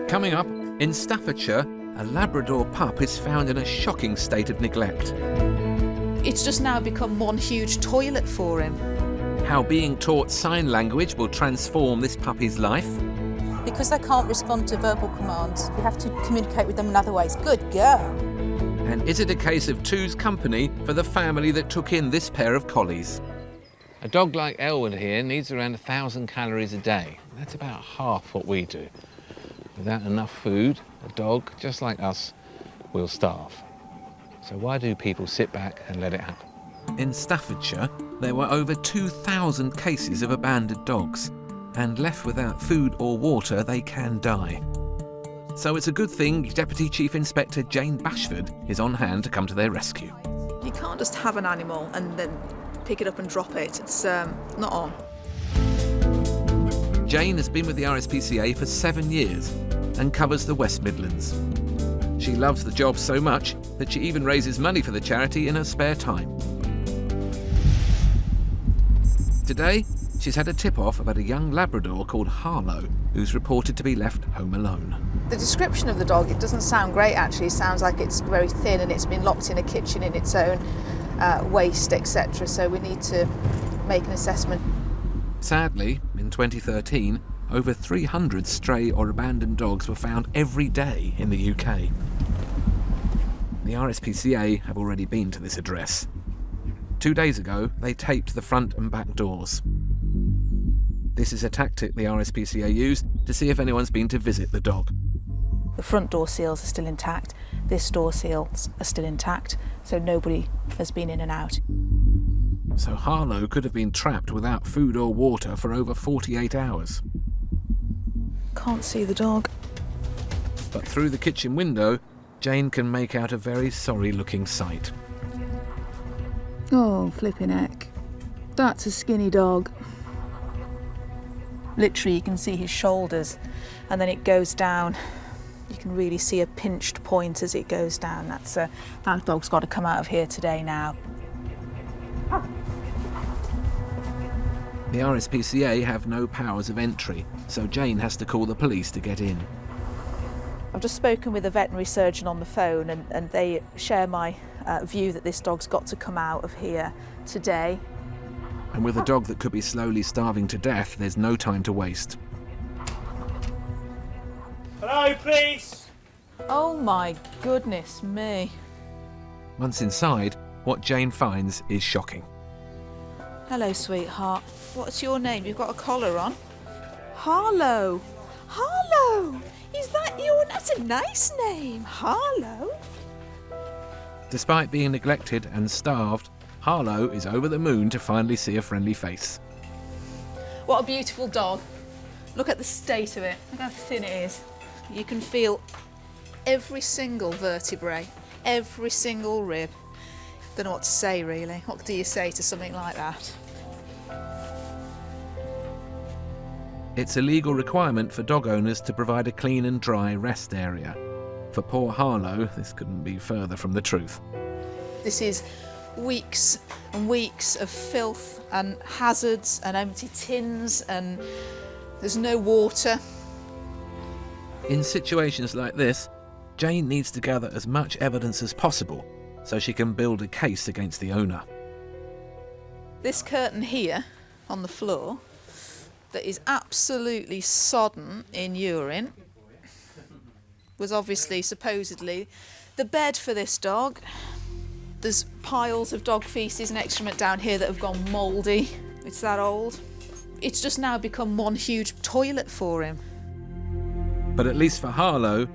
Coming up, in Staffordshire, a Labrador pup is found in a shocking state of neglect. It's just now become one huge toilet for him. How being taught sign language will transform this puppy's life. Because they can't respond to verbal commands, we have to communicate with them in other ways. Good girl. And is it a case of two's company for the family that took in this pair of collies? A dog like Elwood here needs around 1,000 calories a day. That's about half what we do. Without enough food, a dog, just like us, will starve. So why do people sit back and let it happen? In Staffordshire, there were over 2,000 cases of abandoned dogs, and left without food or water, they can die. So it's a good thing Deputy Chief Inspector Jane Bashford is on hand to come to their rescue. You can't just have an animal and then pick it up and drop it. It's not on. Jane has been with the RSPCA for 7 years and covers the West Midlands. She loves the job so much that she even raises money for the charity in her spare time. Today, she's had a tip-off about a young Labrador called Harlo, who's reported to be left home alone. The description of the dog, it doesn't sound great actually. It sounds like it's very thin and it's been locked in a kitchen in its own waste, etc. So we need to make an assessment. Sadly, in 2013, over 300 stray or abandoned dogs were found every day in the UK. The RSPCA have already been to this address. 2 days ago, they taped the front and back doors. This is a tactic the RSPCA use to see if anyone's been to visit the dog. The front door seals are still intact. This door seals are still intact, so nobody has been in and out. So Harlo could have been trapped without food or water for over 48 hours. Can't see the dog. But through the kitchen window, Jane can make out a very sorry-looking sight. Oh, flipping heck. That's a skinny dog. Literally, you can see his shoulders, and then it goes down. You can really see a pinched point as it goes down. That dog's got to come out of here today now. The RSPCA have no powers of entry, so Jane has to call the police to get in. I've just spoken with a veterinary surgeon on the phone and they share my view that this dog's got to come out of here today. And with a dog that could be slowly starving to death, there's no time to waste. Hello, police! Oh my goodness me. Once inside, what Jane finds is shocking. Hello, sweetheart. What's your name? You've got a collar on. Harlo. Harlo! Is that your... That's a nice name, Harlo. Despite being neglected and starved, Harlo is over the moon to finally see a friendly face. What a beautiful dog. Look at the state of it. Look how thin it is. You can feel every single vertebrae, every single rib. Don't know what to say, really. What do you say to something like that? It's a legal requirement for dog owners to provide a clean and dry rest area. For poor Harlo, this couldn't be further from the truth. This is weeks and weeks of filth and hazards and empty tins, and there's no water. In situations like this, Jane needs to gather as much evidence as possible so she can build a case against the owner. This curtain here on the floor that is absolutely sodden in urine was obviously, supposedly, the bed for this dog. There's piles of dog faeces and excrement down here that have gone mouldy. It's that old. It's just now become one huge toilet for him. But at least for Harlo,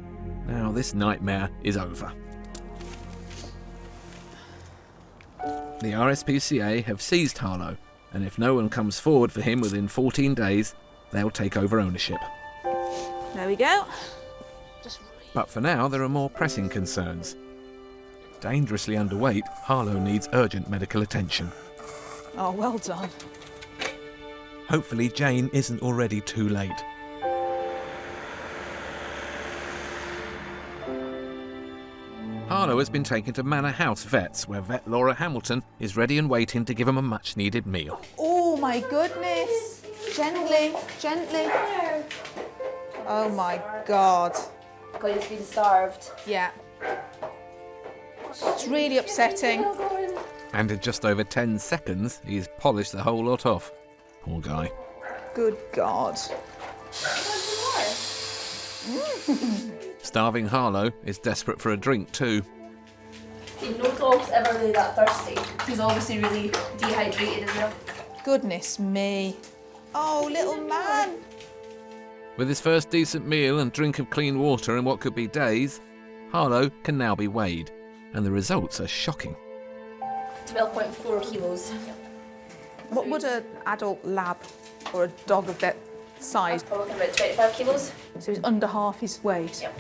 now this nightmare is over. The RSPCA have seized Harlo, and if no one comes forward for him within 14 days, they'll take over ownership. There we go. But for now, there are more pressing concerns. Dangerously underweight, Harlo needs urgent medical attention. Oh, well done. Hopefully Jane isn't already too late. Harlo has been taken to Manor House Vets, where vet Laura Hamilton is ready and waiting to give him a much-needed meal. Oh, my goodness. Gently, gently. Oh my God. Because he's been starved. Yeah. It's really upsetting. And in just over 10 seconds, he's polished the whole lot off. Poor guy. Good God. Starving Harlo is desperate for a drink too. No dog's ever really that thirsty. He's obviously really dehydrated as well. Goodness me. Oh, little man. With his first decent meal and drink of clean water in what could be days, Harlo can now be weighed, and the results are shocking. 12.4 kilos. What would an adult lab or a dog of that size? Probably about 25 kilos. So he's under half his weight. Yep.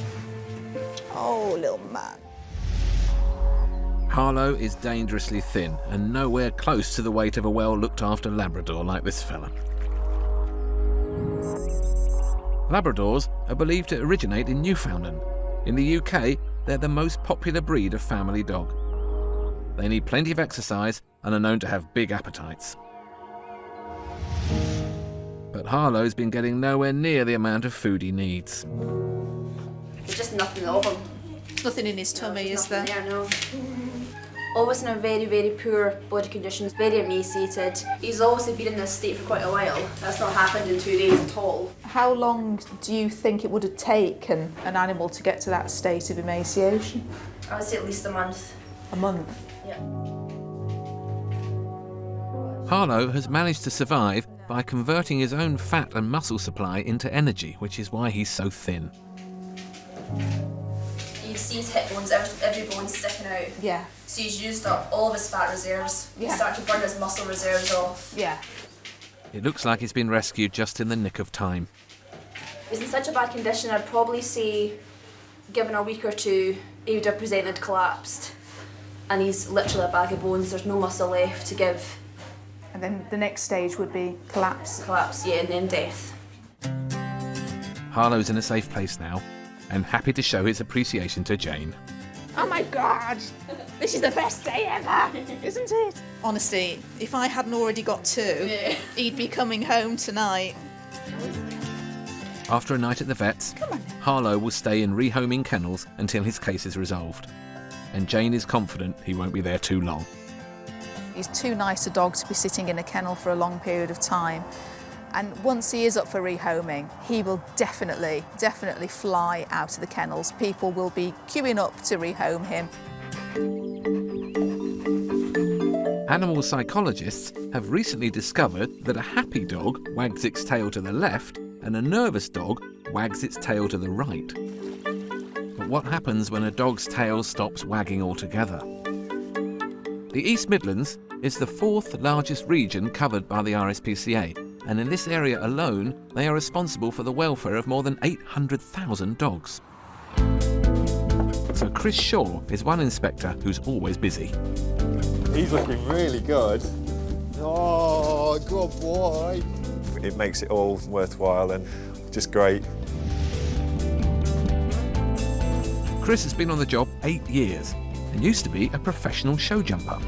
Oh, little man. Harlo is dangerously thin and nowhere close to the weight of a well-looked-after Labrador like this fella. Labradors are believed to originate in Newfoundland. In the UK, they're the most popular breed of family dog. They need plenty of exercise and are known to have big appetites. But Harlo's been getting nowhere near the amount of food he needs. There's just nothing of him. Nothing in his tummy, is there? There, no. Always in a very, very poor body conditions, very emaciated. He's obviously been in this state for quite a while. That's not happened in 2 days at all. How long do you think it would have taken an animal to get to that state of emaciation? I would say at least a month. A month. Yeah. Harlo has managed to survive by converting his own fat and muscle supply into energy, which is why he's so thin. You see his hip bones, every bone sticking out. Yeah. So he's used up all of his fat reserves. Yeah. He's starting to burn his muscle reserves off. Yeah. It looks like he's been rescued just in the nick of time. He's in such a bad condition, I'd probably say, given a week or two, he would have presented collapsed. And he's literally a bag of bones, there's no muscle left to give. And then the next stage would be collapse. Collapse, yeah, and then death. Harlo's in a safe place now and happy to show his appreciation to Jane. Oh my God! This is the best day ever, isn't it? Honestly, if I hadn't already got two, he'd be coming home tonight. After a night at the vet's, Harlo will stay in rehoming kennels until his case is resolved. And Jane is confident he won't be there too long. He's too nice a dog to be sitting in a kennel for a long period of time. And once he is up for rehoming, he will definitely fly out of the kennels. People will be queuing up to rehome him. Animal psychologists have recently discovered that a happy dog wags its tail to the left and a nervous dog wags its tail to the right. But what happens when a dog's tail stops wagging altogether? The East Midlands is the 4th largest region covered by the RSPCA, and in this area alone, they are responsible for the welfare of more than 800,000 dogs. So Chris Shaw is one inspector who's always busy. He's looking really good. Oh, good boy. It makes it all worthwhile and just great. Chris has been on the job 8 years and used to be a professional show jumper.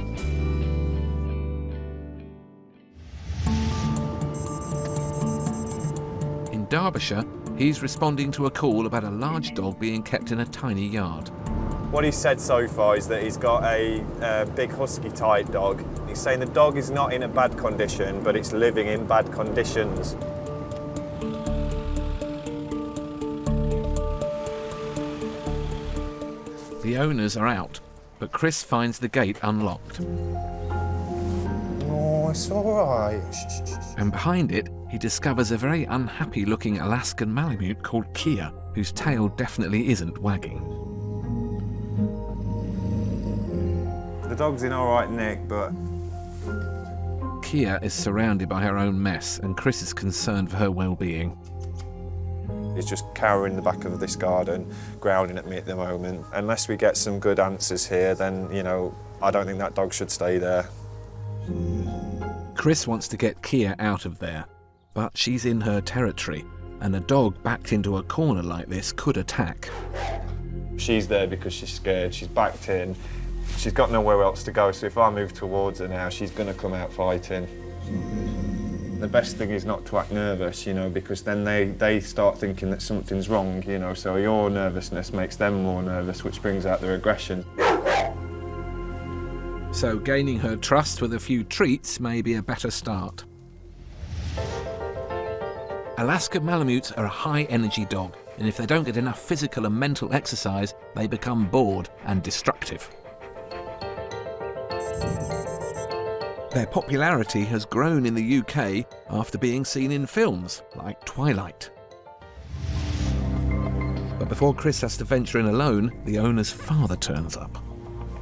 In Derbyshire, he's responding to a call about a large dog being kept in a tiny yard. What he's said so far is that he's got a big husky-type dog. He's saying the dog is not in a bad condition, but it's living in bad conditions. The owners are out, but Chris finds the gate unlocked. Oh, it's all right. And behind it, he discovers a very unhappy-looking Alaskan Malamute called Kia, whose tail definitely isn't wagging. The dog's in all right nick, but Kia is surrounded by her own mess, and Chris is concerned for her well-being. he's just cowering the back of this garden, growling at me at the moment. Unless we get some good answers here, then, you know, I don't think that dog should stay there. Chris wants to get Kia out of there, but she's in her territory, and a dog backed into a corner like this could attack. She's there because she's scared, she's backed in, she's got nowhere else to go, so if I move towards her now, she's going to come out fighting. the best thing is not to act nervous, you know, because then they start thinking that something's wrong, you know, so your nervousness makes them more nervous, which brings out their aggression. So gaining her trust with a few treats may be a better start. Alaskan Malamutes are a high-energy dog, and if they don't get enough physical and mental exercise, they become bored and destructive. Their popularity has grown in the UK after being seen in films like Twilight. But before Chris has to venture in alone, the owner's father turns up.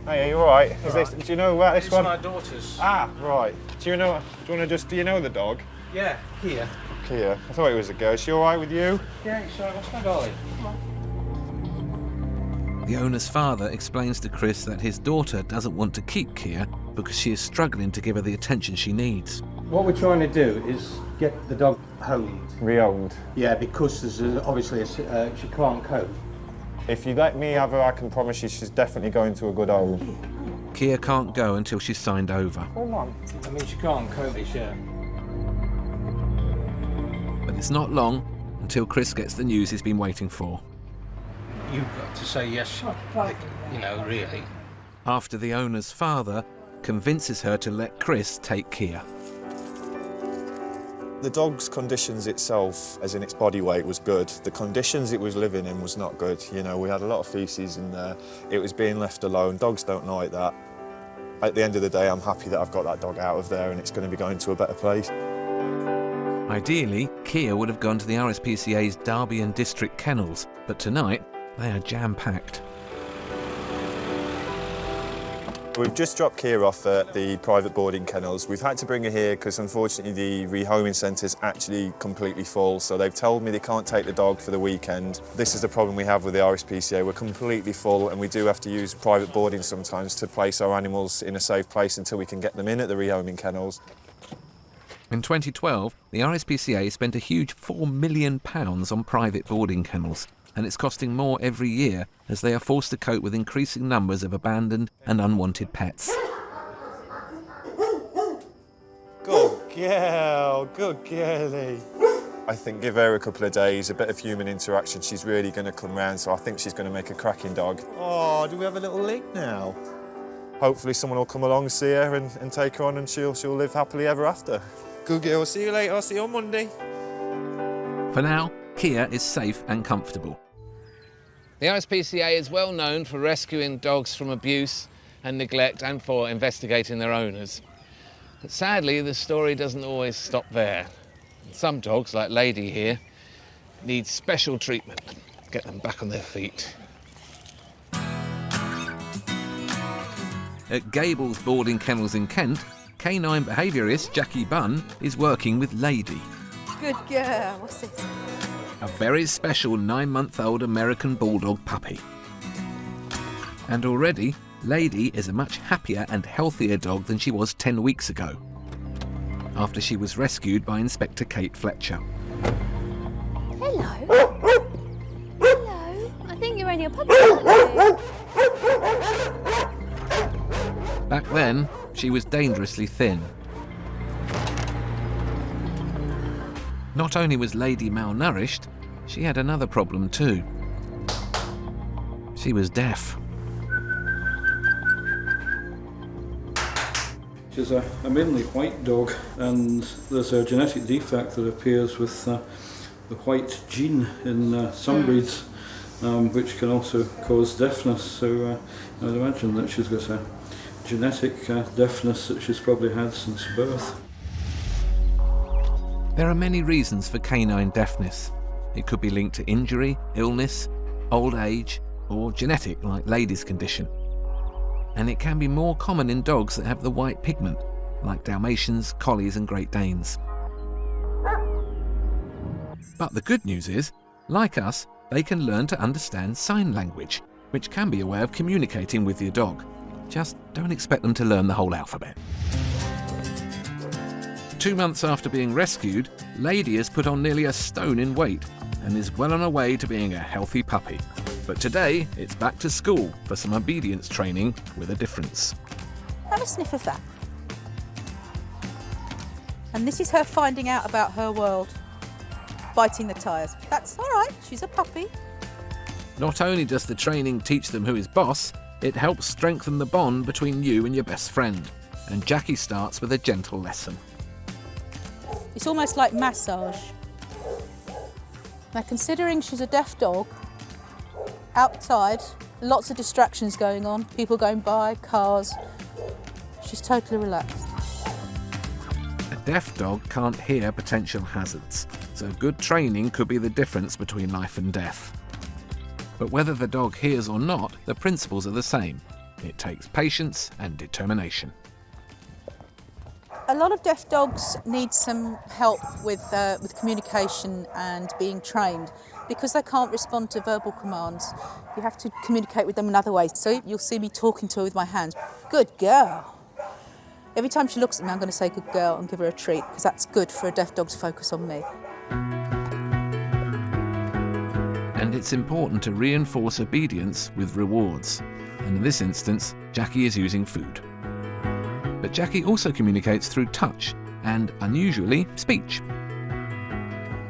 Hey, are you all right? Do you know about this one? It's my daughter's. Ah, right. Do you know the dog? Yeah, here. Kia. I thought it was a girl. Is she all right with you? Yeah, it's what's my dolly? The owner's father explains to Chris that his daughter doesn't want to keep Kia because she is struggling to give her the attention she needs. What we're trying to do is get the dog homed. Rehomed. Yeah, because there's obviously she can't cope. If you let me have her, I can promise you she's definitely going to a good home. Kia can't go until she's signed over. Come on. I mean, she can't cope, yeah. But it's not long until Chris gets the news he's been waiting for. You've got to say yes, you know, really. After the owner's father convinces her to let Chris take Kia. The dog's conditions itself, as in its body weight, was good. The conditions it was living in was not good. You know, we had a lot of faeces in there. It was being left alone. Dogs don't like that. At the end of the day, I'm happy that I've got that dog out of there and it's going to be going to a better place. Ideally, Kia would have gone to the RSPCA's Derby and District kennels, but tonight they are jam-packed. We've just dropped Kia off at the private boarding kennels. We've had to bring her here because unfortunately the rehoming centre's actually completely full, so they've told me they can't take the dog for the weekend. This is the problem we have with the RSPCA. We're completely full and we do have to use private boarding sometimes to place our animals in a safe place until we can get them in at the rehoming kennels. In 2012, the RSPCA spent a huge £4 million on private boarding kennels, and it's costing more every year as they are forced to cope with increasing numbers of abandoned and unwanted pets. Good girl, good girlie. I think give her a couple of days, a bit of human interaction, she's really going to come round, so I think she's going to make a cracking dog. Oh, do we have a little link now? Hopefully someone will come along, see her and take her on and she'll live happily ever after. Good girl, see you later, I'll see you on Monday. For now, Kia is safe and comfortable. The RSPCA is well known for rescuing dogs from abuse and neglect and for investigating their owners. But sadly, the story doesn't always stop there. Some dogs, like Lady here, need special treatment to get them back on their feet. At Gable's boarding kennels in Kent, canine behaviourist Jackie Bunn is working with Lady. Good girl. What's this? A very special 9-month-old American Bulldog puppy. And already, Lady is a much happier and healthier dog than she was 10 weeks ago, after she was rescued by Inspector Kate Fletcher. Hello. Hello. I think you're only a puppy, aren't you? Back then, she was dangerously thin. Not only was Lady malnourished, she had another problem too. She was deaf. She's a mainly white dog, and there's a genetic defect that appears with the white gene in some breeds, which can also cause deafness. So I'd imagine that she's got a genetic deafness that she's probably had since birth. There are many reasons for canine deafness. It could be linked to injury, illness, old age, or genetic, like Lady's condition. And it can be more common in dogs that have the white pigment, like Dalmatians, Collies and Great Danes. But the good news is, like us, they can learn to understand sign language, which can be a way of communicating with your dog. Just don't expect them to learn the whole alphabet. 2 months after being rescued, Lady has put on nearly a stone in weight and is well on her way to being a healthy puppy. But today, it's back to school for some obedience training with a difference. Have a sniff of that. And this is her finding out about her world, biting the tyres. That's all right, she's a puppy. Not only does the training teach them who is boss, it helps strengthen the bond between you and your best friend. And Jackie starts with a gentle lesson. It's almost like massage. Now, considering she's a deaf dog, outside, lots of distractions going on, people going by, cars, she's totally relaxed. A deaf dog can't hear potential hazards, so good training could be the difference between life and death. But whether the dog hears or not, the principles are the same. It takes patience and determination. A lot of deaf dogs need some help with communication and being trained because they can't respond to verbal commands. You have to communicate with them in other ways. So you'll see me talking to her with my hands. Good girl. Every time she looks at me, I'm going to say good girl and give her a treat because that's good for a deaf dog to focus on me. And it's important to reinforce obedience with rewards. And in this instance, Jackie is using food. But Jackie also communicates through touch and, unusually, speech.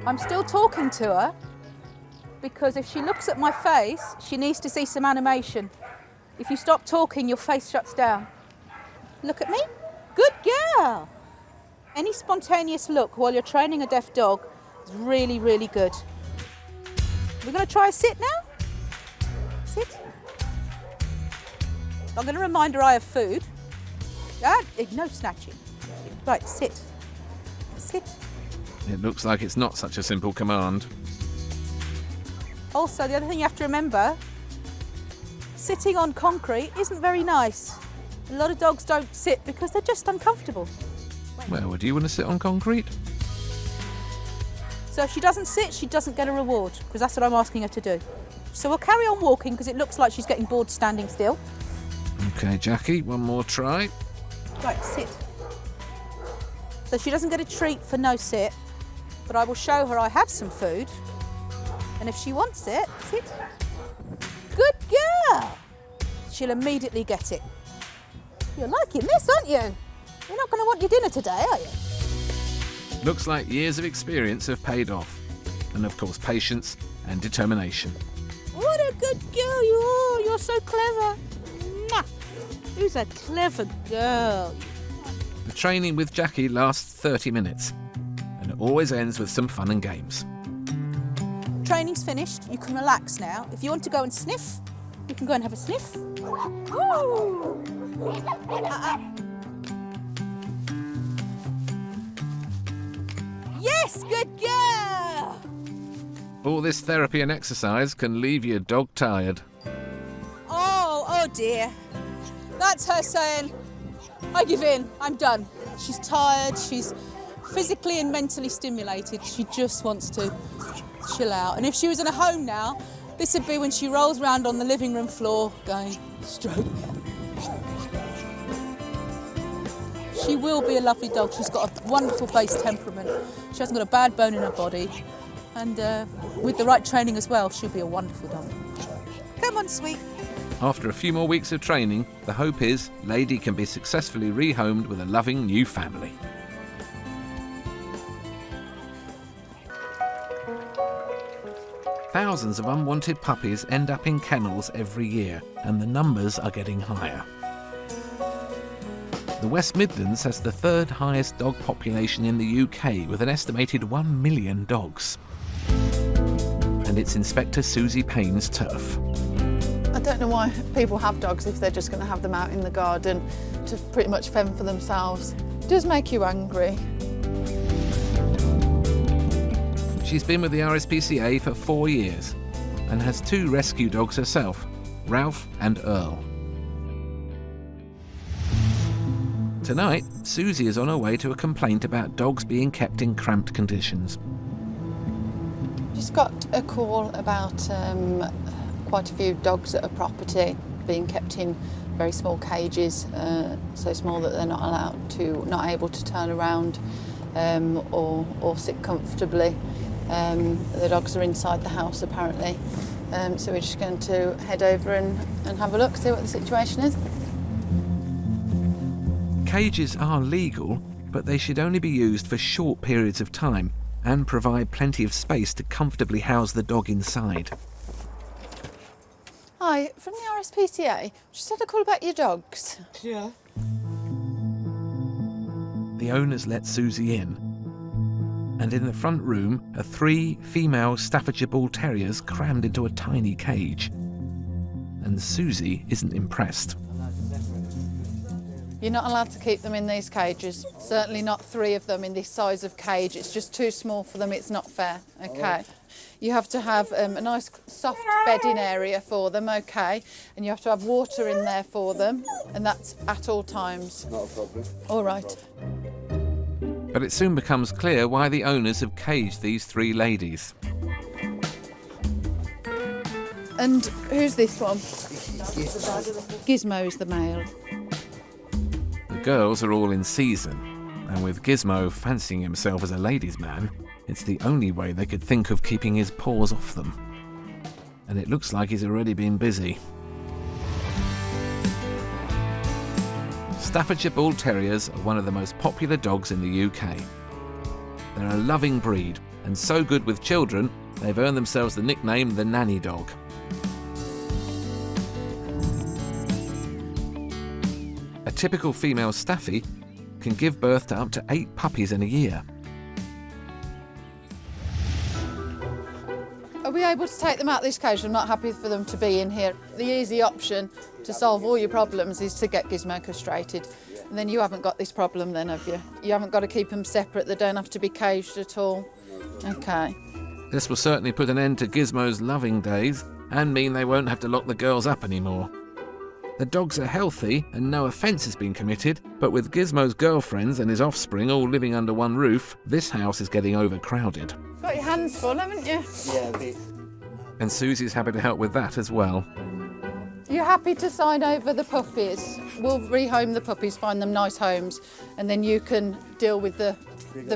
I'm still talking to her because if she looks at my face, she needs to see some animation. If you stop talking, your face shuts down. Look at me. Good girl. Any spontaneous look while you're training a deaf dog is really, really good. We're going to try a sit now. Sit. I'm going to remind her I have food. No snatching. Right, sit. Sit. It looks like it's not such a simple command. Also, the other thing you have to remember, sitting on concrete isn't very nice. A lot of dogs don't sit because they're just uncomfortable. Well, do you want to sit on concrete? So if she doesn't sit, she doesn't get a reward, because that's what I'm asking her to do. So we'll carry on walking because it looks like she's getting bored standing still. OK, Jackie, one more try. Right, sit. So she doesn't get a treat for no sit, but I will show her I have some food. And if she wants it, sit. Good girl! She'll immediately get it. You're liking this, aren't you? You're not going to want your dinner today, are you? Looks like years of experience have paid off. And of course, patience and determination. What a good girl you are. You're so clever. Mwah. Who's a clever girl? The training with Jackie lasts 30 minutes. And it always ends with some fun and games. Training's finished. You can relax now. If you want to go and sniff, you can go and have a sniff. Woo! Yes, good girl! All this therapy and exercise can leave your dog tired. Oh dear. That's her saying, I give in, I'm done. She's tired, she's physically and mentally stimulated. She just wants to chill out. And if she was in a home now, this would be when she rolls around on the living room floor going, stroke. She will be a lovely dog. She's got a wonderful base temperament. She hasn't got a bad bone in her body. And with the right training as well, she'll be a wonderful dog. Come on, sweet. After a few more weeks of training, the hope is Lady can be successfully rehomed with a loving new family. Thousands of unwanted puppies end up in kennels every year, and the numbers are getting higher. The West Midlands has the third highest dog population in the UK, with an estimated 1 million dogs. And it's Inspector Susie Payne's turf. I don't know why people have dogs if they're just going to have them out in the garden to pretty much fend for themselves. It does make you angry. She's been with the RSPCA for 4 years and has 2 rescue dogs herself, Ralph and Earl. Tonight, Susie is on her way to a complaint about dogs being kept in cramped conditions. Just got a call about quite a few dogs at a property being kept in very small cages, so small that they're not able to turn around or sit comfortably. The dogs are inside the house apparently, so we're just going to head over and have a look, see what the situation is. Cages are legal, but they should only be used for short periods of time and provide plenty of space to comfortably house the dog inside. Hi, from the RSPCA. Just had a call about your dogs. Yeah. The owners let Susie in, and in the front room are 3 female Staffordshire Bull Terriers crammed into a tiny cage. And Susie isn't impressed. You're not allowed to keep them in these cages. Certainly not 3 of them in this size of cage. It's just too small for them. It's not fair, okay? You have to have a nice soft bedding area for them, okay? And you have to have water in there for them, and that's at all times. Not a problem. All right. But it soon becomes clear why the owners have caged these 3 ladies. And who's this one? Gizmo is the male. The girls are all in season, and with Gizmo fancying himself as a ladies' man, it's the only way they could think of keeping his paws off them. And it looks like he's already been busy. Staffordshire Bull Terriers are one of the most popular dogs in the UK. They're a loving breed, and so good with children, they've earned themselves the nickname the nanny dog. A typical female Staffy can give birth to up to 8 puppies in a year. Are we able to take them out of this cage? I'm not happy for them to be in here. The easy option to solve all your problems is to get Gizmo castrated. And then you haven't got this problem then, have you? You haven't got to keep them separate. They don't have to be caged at all. Okay. This will certainly put an end to Gizmo's loving days and mean they won't have to lock the girls up anymore. The dogs are healthy and no offence has been committed, but with Gizmo's girlfriends and his offspring all living under one roof, this house is getting overcrowded. Got your hands full, haven't you? Yeah, a bit. And Susie's happy to help with that as well. You're happy to sign over the puppies? We'll rehome the puppies, find them nice homes, and then you can deal with the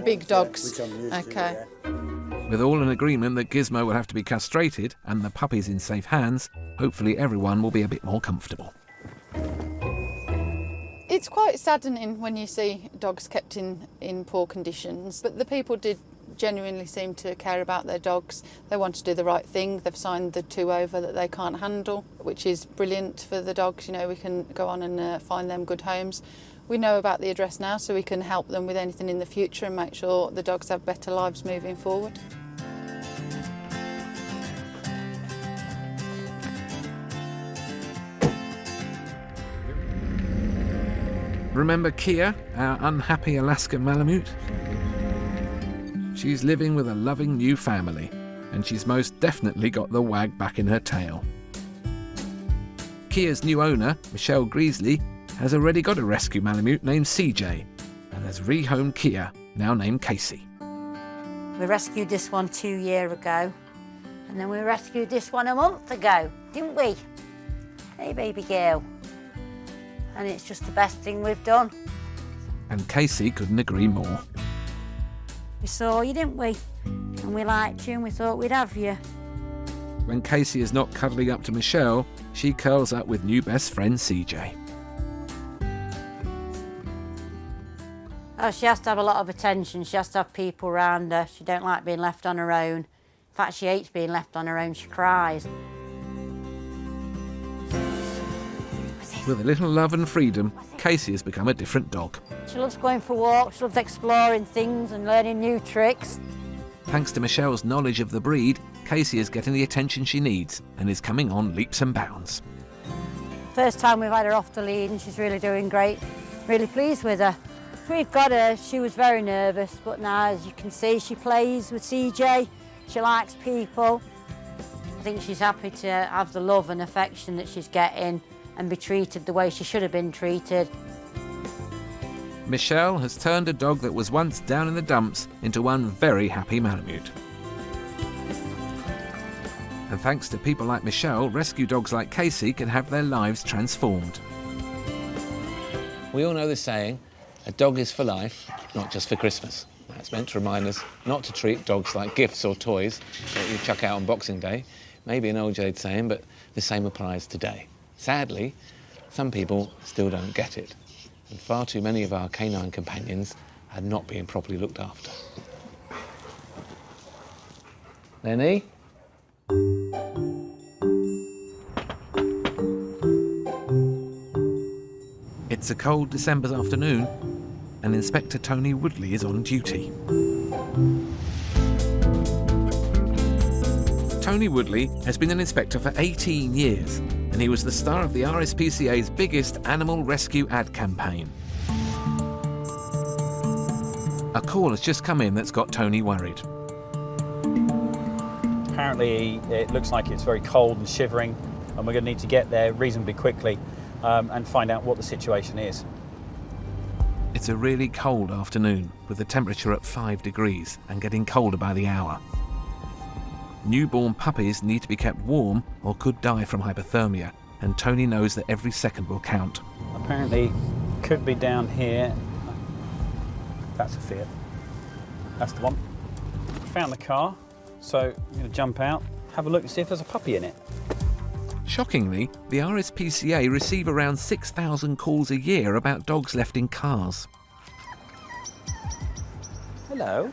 big dogs. Which I'm used okay. to, yeah. With all in agreement that Gizmo will have to be castrated and the puppies in safe hands, hopefully everyone will be a bit more comfortable. It's quite saddening when you see dogs kept in poor conditions, but the people did genuinely seem to care about their dogs. They want to do the right thing. They've signed the 2 over that they can't handle, which is brilliant for the dogs. You know, we can go on and find them good homes. We know about the address now, so we can help them with anything in the future and make sure the dogs have better lives moving forward. Remember Kia, our unhappy Alaskan Malamute? She's living with a loving new family, and she's most definitely got the wag back in her tail. Kia's new owner, Michelle Greasley, has already got a rescue Malamute named CJ, and has rehomed Kia, now named Casey. We rescued this one 2 years ago, and then we rescued this one a month ago, didn't we? Hey, baby girl. And it's just the best thing we've done. And Casey couldn't agree more. We saw you, didn't we? And we liked you and we thought we'd have you. When Casey is not cuddling up to Michelle, she curls up with new best friend CJ. Oh, she has to have a lot of attention. She has to have people around her. She don't like being left on her own. In fact, she hates being left on her own. She cries. With a little love and freedom, Casey has become a different dog. She loves going for walks, she loves exploring things and learning new tricks. Thanks to Michelle's knowledge of the breed, Casey is getting the attention she needs and is coming on leaps and bounds. First time we've had her off the lead and she's really doing great. Really pleased with her. We've got her, she was very nervous, but now as you can see she plays with CJ, she likes people. I think she's happy to have the love and affection that she's getting and be treated the way she should have been treated. Michelle has turned a dog that was once down in the dumps into one very happy Malamute. And thanks to people like Michelle, rescue dogs like Casey can have their lives transformed. We all know the saying, a dog is for life, not just for Christmas. That's meant to remind us not to treat dogs like gifts or toys that you chuck out on Boxing Day. Maybe an old jade saying, but the same applies today. Sadly, some people still don't get it. And far too many of our canine companions and not being properly looked after. Lenny? It's a cold December's afternoon, and Inspector Tony Woodley is on duty. Tony Woodley has been an inspector for 18 years, and he was the star of the RSPCA's biggest animal rescue ad campaign. A call has just come in that's got Tony worried. Apparently it looks like it's very cold and shivering, and we're going to need to get there reasonably quickly and find out what the situation is. It's a really cold afternoon, with the temperature at 5 degrees and getting colder by the hour. Newborn puppies need to be kept warm or could die from hypothermia, and Tony knows that every second will count. Apparently could be down here. That's a Fiat. That's the one. Found the car, so I'm going to jump out, have a look and see if there's a puppy in it. Shockingly, the RSPCA receive around 6,000 calls a year about dogs left in cars. Hello.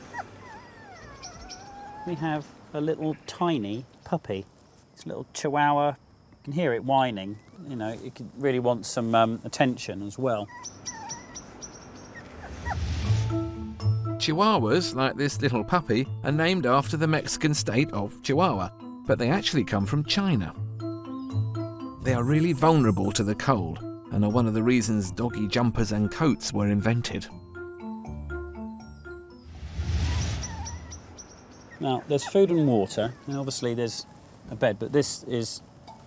We have a little tiny puppy. It's a little Chihuahua. You can hear it whining. You know, it could really want some attention as well. Chihuahuas, like this little puppy, are named after the Mexican state of Chihuahua, but they actually come from China. They are really vulnerable to the cold and are one of the reasons doggy jumpers and coats were invented. Now, there's food and water, and obviously there's a bed, but this is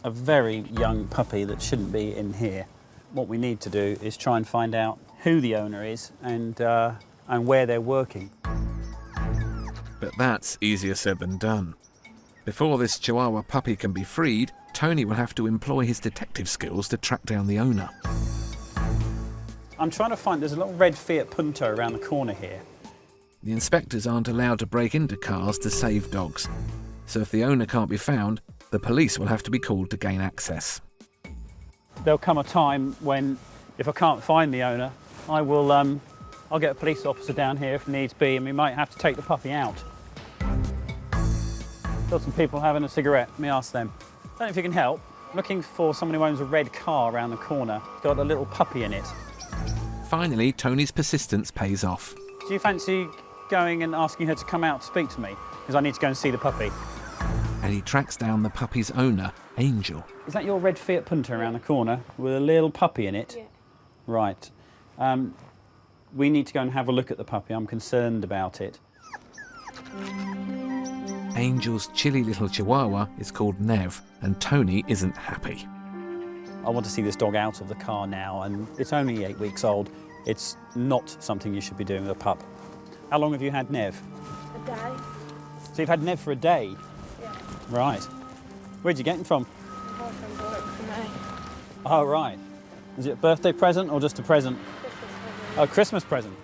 a very young puppy that shouldn't be in here. What we need to do is try and find out who the owner is and where they're working. But that's easier said than done. Before this Chihuahua puppy can be freed, Tony will have to employ his detective skills to track down the owner. I'm trying to find, there's a little red Fiat Punto around the corner here. The inspectors aren't allowed to break into cars to save dogs, so if the owner can't be found, the police will have to be called to gain access. There'll come a time when, if I can't find the owner, I'll get a police officer down here if needs be, and we might have to take the puppy out. Got some people having a cigarette. Let me ask them. Don't know if you can help. Looking for someone who owns a red car around the corner. Got a little puppy in it. Finally, Tony's persistence pays off. Do you fancy going and asking her to come out to speak to me? Because I need to go and see the puppy. And he tracks down the puppy's owner, Angel. Is that your red Fiat Punto around the corner with a little puppy in it? Yeah. Right. We need to go and have a look at the puppy. I'm concerned about it. Angel's chilly little Chihuahua is called Nev, and Tony isn't happy. I want to see this dog out of the car now, and it's only 8 weeks old. It's not something you should be doing with a pup. How long have you had Nev? A day. So you've had Nev for a day? Yeah. Right. Where'd you get him from? My boyfriend bought it for me. Oh, right. Is it a birthday present or just a present? A Christmas present.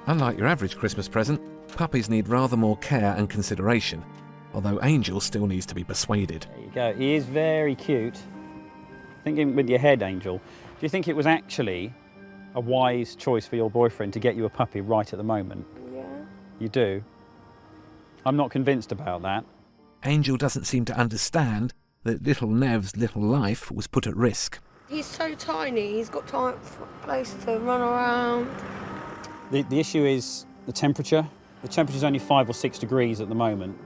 Unlike your average Christmas present, puppies need rather more care and consideration, although Angel still needs to be persuaded. There you go. He is very cute. Thinking with your head, Angel, do you think it was actually a wise choice for your boyfriend to get you a puppy right at the moment? Yeah. You do? I'm not convinced about that. Angel doesn't seem to understand that little Nev's little life was put at risk. He's so tiny, he's got time for a place to run around. The issue is the temperature. The temperature's only 5 or 6 degrees at the moment.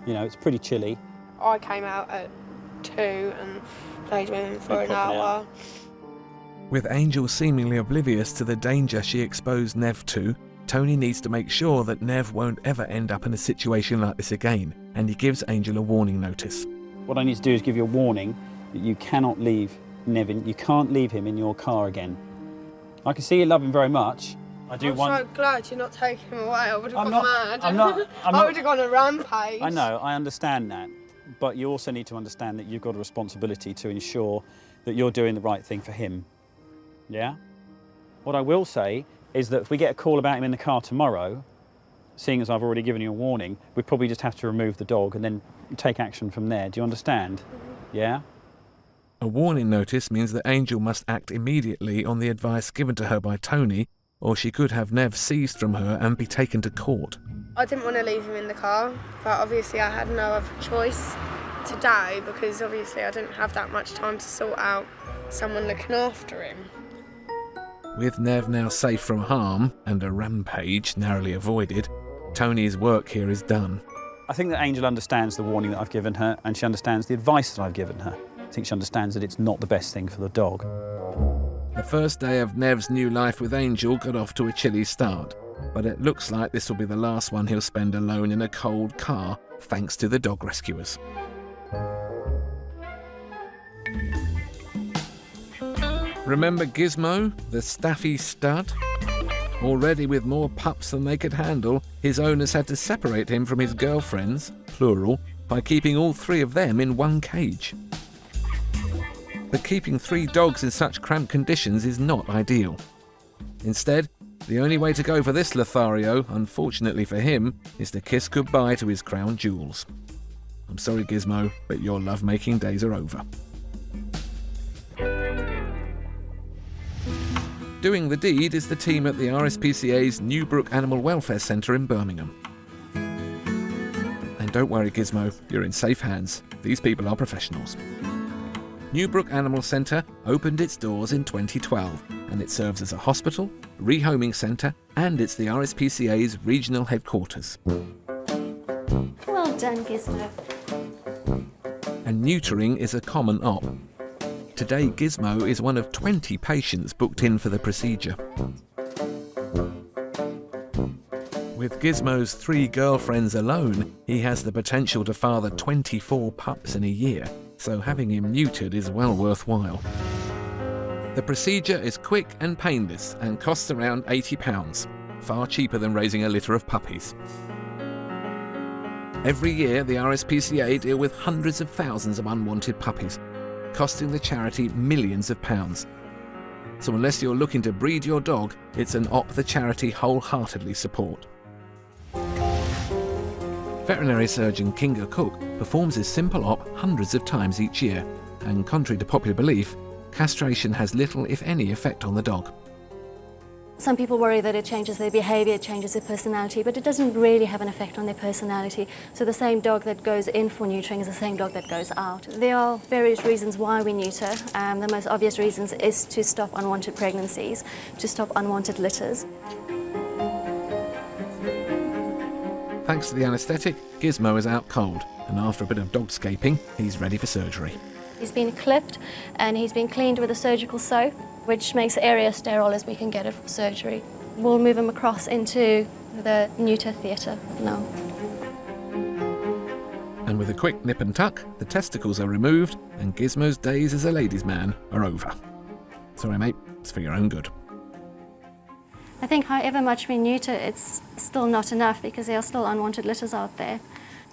You know, it's pretty chilly. I came out at 2 and played with him for an Properly hour. out. With Angel seemingly oblivious to the danger she exposed Nev to, Tony needs to make sure that Nev won't ever end up in a situation like this again, and he gives Angel a warning notice. What I need to do is give you a warning that you cannot leave Nevin. You can't leave him in your car again. I can see you love him very much. I'm so glad you're not taking him away. I would have I'm gone not- mad. I'm not- I would have gone a rampage. I know, I understand that. But you also need to understand that you've got a responsibility to ensure that you're doing the right thing for him. Yeah? What I will say is that if we get a call about him in the car tomorrow, seeing as I've already given you a warning, we'd probably just have to remove the dog and then take action from there. Do you understand? Yeah? A warning notice means that Angel must act immediately on the advice given to her by Tony, or she could have Nev seized from her and be taken to court. I didn't want to leave him in the car, but obviously I had no other choice today because obviously I didn't have that much time to sort out someone looking after him. With Nev now safe from harm and a rampage narrowly avoided, Tony's work here is done. I think that Angel understands the warning that I've given her, and she understands the advice that I've given her. I think she understands that it's not the best thing for the dog. The first day of Nev's new life with Angel got off to a chilly start, but it looks like this will be the last one he'll spend alone in a cold car, thanks to the dog rescuers. Remember Gizmo, the Staffy stud? Already with more pups than they could handle, his owners had to separate him from his girlfriends, plural, by keeping all 3 of them in one cage. But keeping 3 dogs in such cramped conditions is not ideal. Instead, the only way to go for this Lothario, unfortunately for him, is to kiss goodbye to his crown jewels. I'm sorry, Gizmo, but your love-making days are over. Doing the deed is the team at the RSPCA's Newbrook Animal Welfare Centre in Birmingham. And don't worry, Gizmo, you're in safe hands. These people are professionals. Newbrook Animal Centre opened its doors in 2012, and it serves as a hospital, rehoming centre, and it's the RSPCA's regional headquarters. Well done, Gizmo. And neutering is a common op. Today, Gizmo is one of 20 patients booked in for the procedure. With Gizmo's 3 girlfriends alone, he has the potential to father 24 pups in a year, so having him neutered is well worthwhile. The procedure is quick and painless and costs around £80, far cheaper than raising a litter of puppies. Every year, the RSPCA deal with hundreds of thousands of unwanted puppies, costing the charity millions of pounds. So unless you're looking to breed your dog, it's an op the charity wholeheartedly support. Veterinary surgeon Kinga Cook performs this simple op hundreds of times each year, and contrary to popular belief, castration has little, if any, effect on the dog. Some people worry that it changes their behaviour, it changes their personality, but it doesn't really have an effect on their personality. So the same dog that goes in for neutering is the same dog that goes out. There are various reasons why we neuter. The most obvious reasons is to stop unwanted pregnancies, to stop unwanted litters. Thanks to the anaesthetic, Gizmo is out cold, and after a bit of dogscaping, he's ready for surgery. He's been clipped and he's been cleaned with a surgical soap, which makes the area sterile as we can get it for surgery. We'll move him across into the neuter theatre now. And with a quick nip and tuck, the testicles are removed and Gizmo's days as a ladies' man are over. Sorry, mate, it's for your own good. I think however much we neuter, it's still not enough because there are still unwanted litters out there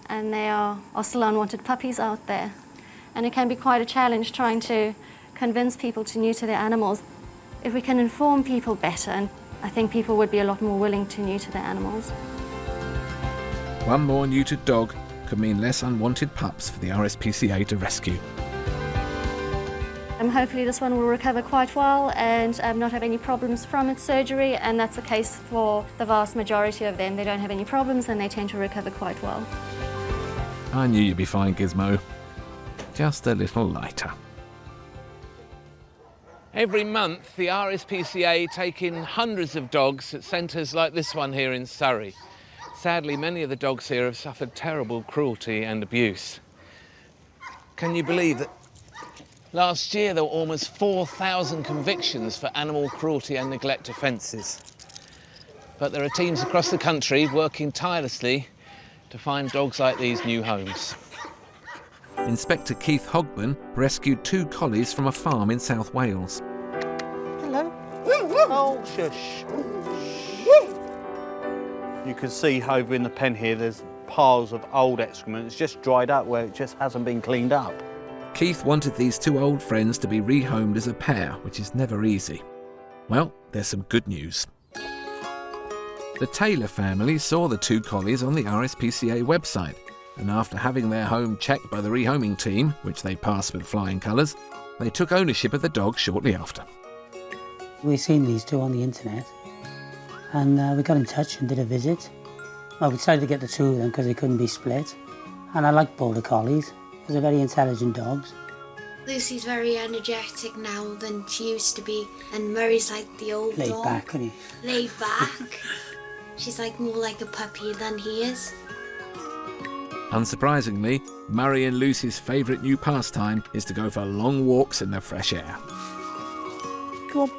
and there are still unwanted puppies out there. And it can be quite a challenge trying to convince people to neuter their animals. If we can inform people better, I think people would be a lot more willing to neuter their animals. One more neutered dog could mean less unwanted pups for the RSPCA to rescue. Hopefully this one will recover quite well and not have any problems from its surgery, and that's the case for the vast majority of them. They don't have any problems and they tend to recover quite well. I knew you'd be fine, Gizmo. Just a little lighter. Every month, the RSPCA take in hundreds of dogs at centres like this one here in Surrey. Sadly, many of the dogs here have suffered terrible cruelty and abuse. Can you believe that last year there were almost 4,000 convictions for animal cruelty and neglect offences? But there are teams across the country working tirelessly to find dogs like these new homes. Inspector Keith Hogburn rescued 2 collies from a farm in South Wales. Hello. Oh, shush. You can see over in the pen here, there's piles of old excrement. It's just dried up where it just hasn't been cleaned up. Keith wanted these 2 old friends to be rehomed as a pair, which is never easy. Well, there's some good news. The Taylor family saw the 2 collies on the RSPCA website, and after having their home checked by the rehoming team, which they passed with flying colours, they took ownership of the dog shortly after. We've seen these 2 on the internet, And we got in touch and did a visit. Well, we decided to get the two of them because they couldn't be split. And I like Border Collies. They're very intelligent dogs. Lucy's very energetic now than she used to be, and Murray's like the old Laid dog. back, isn't he? Laid back. She's like more like a puppy than he is. Unsurprisingly, Murray and Lucy's favourite new pastime is to go for long walks in the fresh air. Come on.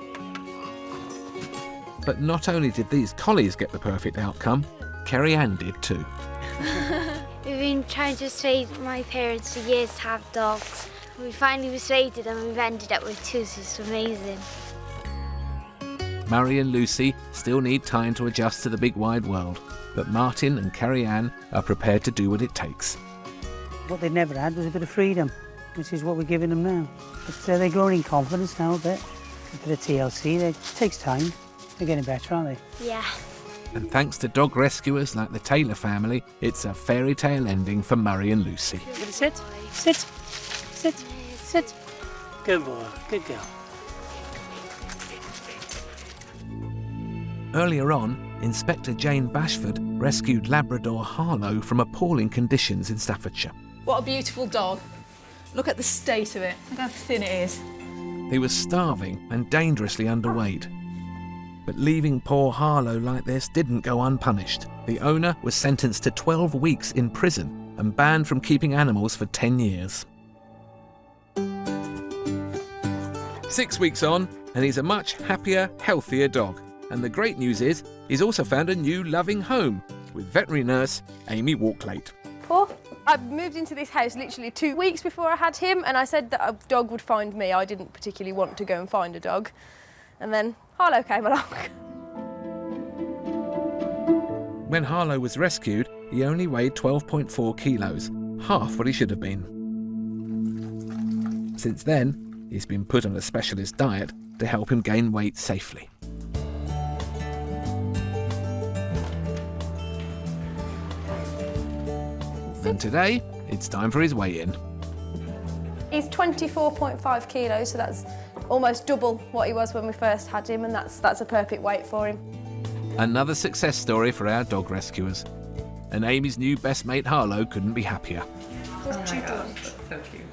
But not only did these collies get the perfect outcome, Kerry Ann did too. We've been trying to persuade my parents for years to have dogs. We finally persuaded them and we've ended up with two, so it's amazing. Murray and Lucy still need time to adjust to the big wide world, but Martin and Kerry Ann are prepared to do what it takes. What they never had was a bit of freedom, which is what we're giving them now. But they're growing in confidence now a bit. A bit of TLC, it takes time. They're getting better, aren't they? Yeah. And thanks to dog rescuers like the Taylor family, it's a fairy tale ending for Murray and Lucy. Sit, sit, sit, sit. Good boy, good girl. Earlier on, Inspector Jane Bashford rescued Labrador Harlo from appalling conditions in Staffordshire. What a beautiful dog. Look at the state of it. Look how thin it is. He was starving and dangerously underweight. But leaving poor Harlo like this didn't go unpunished. The owner was sentenced to 12 weeks in prison and banned from keeping animals for 10 years. 6 weeks on, and he's a much happier, healthier dog. And the great news is, he's also found a new loving home with veterinary nurse Amy Walklate. Paul, I moved into this house literally 2 weeks before I had him, and I said that a dog would find me. I didn't particularly want to go and find a dog. And then Harlo came along. When Harlo was rescued, he only weighed 12.4 kilos, half what he should have been. Since then, he's been put on a specialist diet to help him gain weight safely. And today, it's time for his weigh-in. He's 24.5 kilos, so that's almost double what he was when we first had him, and that's a perfect weight for him. Another success story for our dog rescuers. And Amy's new best mate Harlo couldn't be happier. What you doing? So cute.